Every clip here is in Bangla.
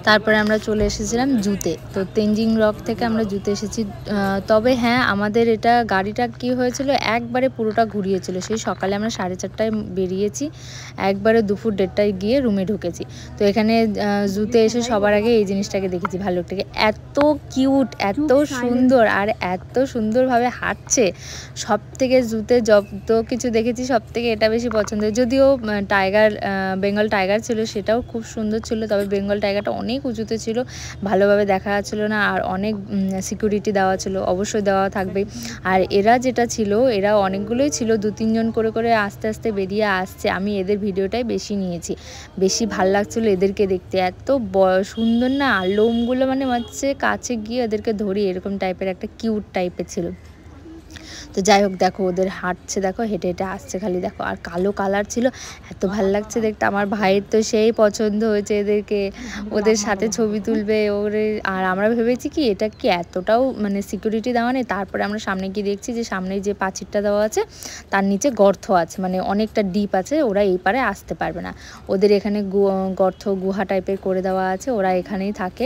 তারপরে আমরা চলে এসেছিলাম জুতে। তো তেনজিং রক থেকে আমরা জুতে এসেছি। তবে হ্যাঁ, আমাদের এটা গাড়িটা কি হয়েছিল, একবারে পুরোটা ঘুরিয়েছিল। সেই সকালে আমরা 4:30টায় বেরিয়েছি, একবারে দুপুর 1:30টায় গিয়ে রুমে ঢুকেছি। তো এখানে জুতে এসে সবার আগে এই জিনিসটাকে দেখেছি, ভাল্লুকটাকে। এত কিউট, এত সুন্দর, আর এত সুন্দরভাবে হাঁটছে। সব থেকে জুতে যত কিছু দেখেছি সব থেকে এটা বেশি পছন্দ। যদিও টাইগার, বেঙ্গল টাইগার ছিল, সেটাও খুব সুন্দর ছিল। তবে বেঙ্গল টাইগারটা অনেক উঁচুতে ছিল, ভালোভাবে দেখা যাচ্ছিল না। আর অনেক সিকিউরিটি দেওয়া ছিল, অবশ্যই দেওয়া থাকবে। আর এরা যেটা ছিল, এরা অনেকগুলোই ছিল, 2-3 জন করে করে আস্তে আস্তে বেরিয়ে আসছে। আমি এদের ভিডিওটাই বেশি নিয়েছি, বেশি ভাল লাগছিল এদেরকে দেখতে। এত সুন্দর না, আর লোমগুলো মানে হচ্ছে কাছে গিয়ে ওদেরকে ধরি, এরকম টাইপের একটা কিউট টাইপের ছিল। তো যাই হোক, দেখো ওদের হাঁটছে, দেখো হেঁটে হেঁটে আসছে খালি, দেখো। আর কালো কালার ছিল, এত ভাল লাগছে দেখতে। আমার ভাইয়ের তো সেই পছন্দ হয়েছে এদেরকে, ওদের সাথে ছবি তুলবে ওরে। আর আমরা ভেবেছি কি এটা কি এতটাও মানে সিকিউরিটি দেওয়া নেই। তারপরে আমরা সামনে গিয়ে দেখছি যে সামনে যে প্রাচীরটা দেওয়া আছে তার নিচে গর্ত আছে, মানে অনেকটা ডিপ আছে, ওরা এই পারে আসতে পারবে না। ওদের এখানে গর্ত গুহা টাইপের করে দেওয়া আছে, ওরা এখানেই থাকে,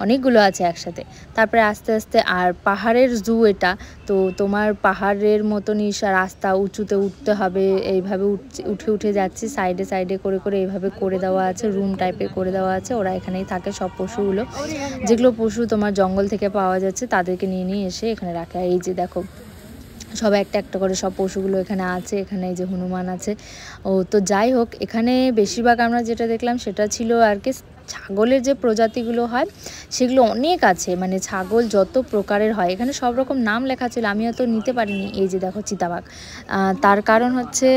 অনেকগুলো আছে একসাথে। তারপরে আস্তে আস্তে, আর পাহাড়ের জু এটা, তো তোমার পাহাড়ের মতনই রাস্তা, উঁচুতে উঠতে হবে, এইভাবে উঠে উঠে যাচ্ছি, সাইডে সাইডে করে করে এইভাবে করে দেওয়া আছে, রুম টাইপের করে দেওয়া আছে। ওরা এখানেই থাকে, সব পশুগুলো, যেগুলো পশু তোমার জঙ্গল থেকে পাওয়া যাচ্ছে তাদেরকে নিয়ে নিয়ে এসে এখানে রাখা। এই যে দেখো সবাই একটা একটা করে সব পশুগুলো এখানে আছে। এখানে এই যে হনুমান আছে। তো যাই হোক, এখানে বেশিরভাগ আমরা যেটা দেখলাম সেটা ছিল আর কি ছাগলের যে প্রজাতিগুলো হয় সেগুলো অনেক আছে, মানে ছাগল যত প্রকারের হয় এখানে সব রকম নাম লেখা ছিল, আমি অত নিতে পারিনি। এই যে দেখো চিতাবাঘ, তার কারণ হচ্ছে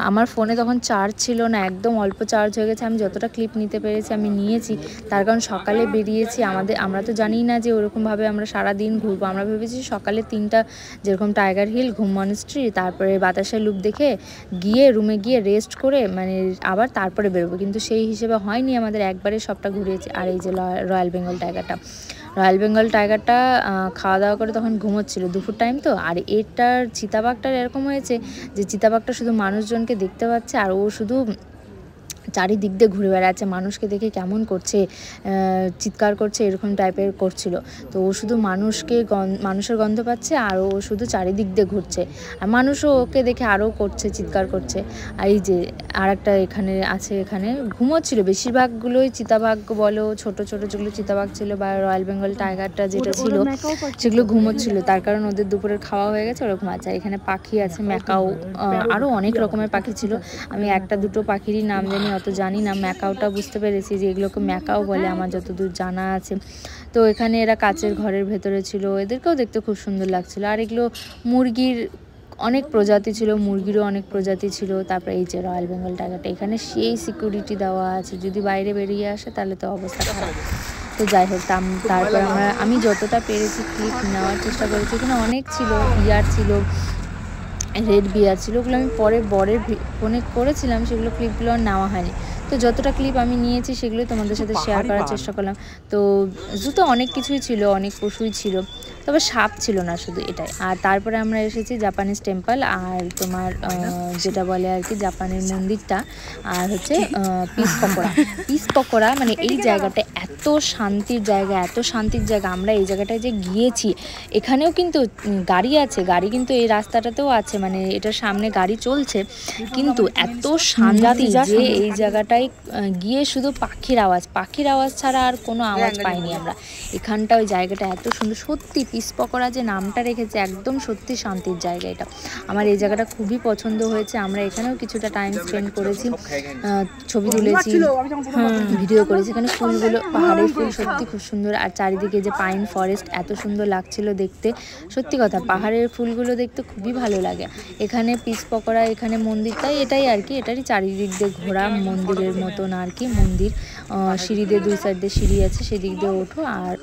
আমার ফোনে তখন চার্জ ছিল না, একদম অল্প চার্জ হয়ে গেছে। আমি যতটা ক্লিপ নিতে পেরেছি আমি নিয়েছি, তার কারণ সকালে বেরিয়েছি। আমরা তো জানি না যে ওরকমভাবে আমরা সারাদিন ঘুরবো। আমরা ভেবেছি সকালে 3টা যেরকম টাইগার হিল, ঘুম মনেস্ট্রি, তারপরে বাতাসের লুপ দেখে গিয়ে রুমে গিয়ে রেস্ট করে মানে আবার তারপরে বেরোবো, কিন্তু সেই হিসেবে হয়নি, আমাদের একবারে সবটা ঘুরিয়েছি। আর এই যে রয়্যাল বেঙ্গল টাইগারটা খাওয়া দাওয়া করে তখন ঘুমোচ্ছিল, দুপুর টাইম তো। আর এটার চিতাবাঘটার এরকম হয়েছে যে চিতাবাঘটা শুধু মানুষজনকে দেখতে পাচ্ছে, আর ও শুধু চারিদিক দিয়ে ঘুরে বেড়াচ্ছে, মানুষকে দেখে কেমন করছে, চিৎকার করছে, এরকম টাইপের করছিল। তো ও শুধু মানুষের গন্ধ পাচ্ছে, আর ও শুধু চারিদিক দিয়ে ঘুরছে, আর মানুষও ওকে দেখে আরও করছে, চিৎকার করছে। আর এই যে আর একটা এখানে আছে, এখানে ঘুমোচ্ছিল। বেশিরভাগগুলোই চিতাবাঘ বলো, ছোট ছোট যেগুলো চিতাবাঘ ছিল বা রয়্যাল বেঙ্গল টাইগারটা যেটা ছিল সেগুলো ঘুমোচ্ছিল, তার কারণ ওদের দুপুরের খাওয়া হয়ে গেছে, ওরকম আছে। এখানে পাখি আছে, ম্যাকাও, আরও অনেক রকমের পাখি ছিল। আমি একটা দুটো পাখিরই নাম জানি, অত জানি না। ম্যাকাওটা বুঝতে পেরেছি যে এগুলোকে ম্যাকাও বলে, আমার যতদূর জানা আছে। তো এখানে এরা কাচের ঘরের ভেতরে ছিল, এদেরকেও দেখতে খুব সুন্দর লাগছিল। আর এগুলো মুরগির অনেক প্রজাতি ছিল, মুরগিরও অনেক প্রজাতি ছিল। তারপরে এই যে রয়্যাল বেঙ্গল টাইগারটা, এখানে সেই সিকিউরিটি দেওয়া আছে, যদি বাইরে বেরিয়ে আসে তাহলে তো অবস্থা খারাপ। তো যাই হোক, তারপর আমি যতটা পেরেছি ক্লিপ নেওয়ার চেষ্টা করেছি। এখানে অনেক ছিল, বিয়ার ছিল, রেড বিয়ার ছিল, ওগুলো আমি পরে বরের ফোনে করেছিলাম, সেগুলো ক্লিপগুলো আর নেওয়া হয়নি। তো যতটা ক্লিপ আমি নিয়েছি সেগুলোই তোমাদের সাথে শেয়ার করার চেষ্টা করলাম। তো জুতো অনেক কিছুই ছিল, অনেক পশুই ছিল, তবে সাপ ছিল না, শুধু এটাই। আর তারপরে আমরা এসেছি জাপানিজ টেম্পল, আর তোমার যেটা বলে আর কি জাপানের মন্দিরটা, আর হচ্ছে পিস পকোড়া। মানে এই জায়গাটা এত শান্তির জায়গা, এত শান্তির জায়গা। আমরা এই জায়গাটায় যে গিয়েছি, এখানেও কিন্তু গাড়ি আছে, গাড়ি কিন্তু এই রাস্তাটাতেও আছে, মানে এটার সামনে গাড়ি চলছে, কিন্তু এত শান্তি যে এই জায়গাটায় গিয়ে শুধু পাখির আওয়াজ ছাড়া আর কোনো আওয়াজ পাইনি আমরা। এখানটা ওই জায়গাটা এত সুন্দর, সত্যি পিস পকোড়া যে নামটা রেখেছে, একদম সত্যি শান্তির জায়গা এটা। আমার এই জায়গাটা খুবই পছন্দ হয়েছে। আমরা এখানেও কিছুটা টাইম স্পেন্ড করেছি, ছবি তুলেছি, ভিডিও করেছি। এখানে ফুলগুলো, পাহাড়ের ফুল সত্যি খুব সুন্দর, আর চারিদিকে যে পাইন ফরেস্ট, এত সুন্দর লাগছিল দেখতে। সত্যি কথা, পাহাড়ের ফুলগুলো দেখতে খুবই ভালো লাগে। এখানে পিস পকোড়া, এখানে মন্দিরটাই এটাই আর কি, এটারই চারিদিক দিয়ে ঘোরা, মন্দিরের মতন আর কি। মন্দির, সিঁড়ি দিয়ে 2 সাইড দিয়ে সিঁড়ি আছে, সেদিক দিয়ে ওঠো। আর